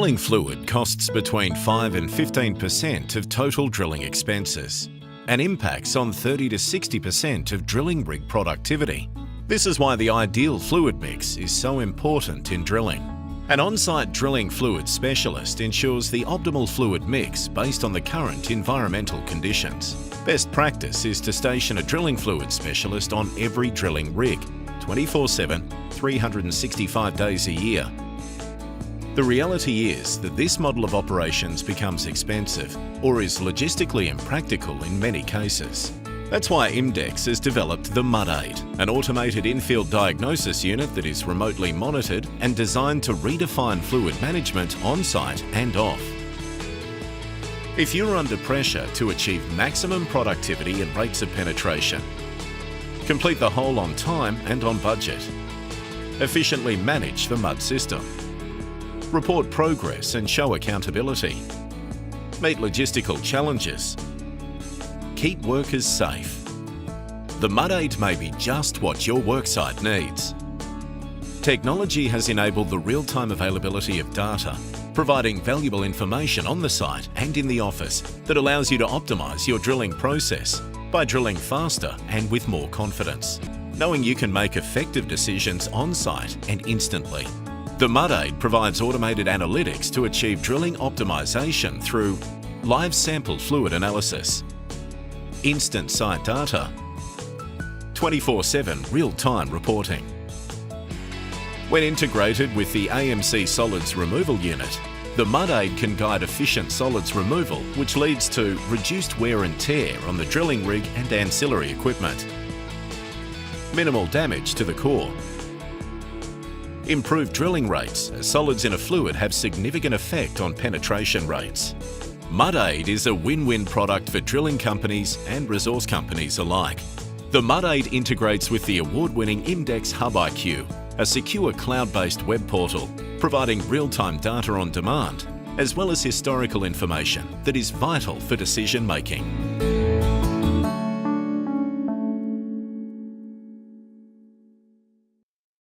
Drilling fluid costs between 5 and 15% of total drilling expenses and impacts on 30 to 60% of drilling rig productivity. This is why the ideal fluid mix is so important in drilling. An on-site drilling fluid specialist ensures the optimal fluid mix based on the current environmental conditions. Best practice is to station a drilling fluid specialist on every drilling rig, 24/7, 365 days a year. The reality is that this model of operations becomes expensive or is logistically impractical in many cases. That's why Imdex has developed the Mud Aid, an automated in-field diagnosis unit that is remotely monitored and designed to redefine fluid management on-site and off. If you're under pressure to achieve maximum productivity and rates of penetration, complete the hole on time and on budget, efficiently manage the mud system, report progress and show accountability, meet logistical challenges, keep workers safe. The Mud Aid may be just what your worksite needs. Technology has enabled the real-time availability of data, providing valuable information on the site and in the office that allows you to optimise your drilling process by drilling faster and with more confidence, knowing you can make effective decisions on-site and instantly. The Mud Aid provides automated analytics to achieve drilling optimisation through live sample fluid analysis, instant site data, 24/7 real-time reporting. When integrated with the AMC solids removal unit, the Mud Aid can guide efficient solids removal, which leads to reduced wear and tear on the drilling rig and ancillary equipment, minimal damage to the core, improved drilling rates, as solids in a fluid have significant effect on penetration rates. Mud Aid is a win-win product for drilling companies and resource companies alike. The Mud Aid integrates with the award-winning Imdex Hub IQ, a secure cloud-based web portal, providing real-time data on demand, as well as historical information that is vital for decision-making.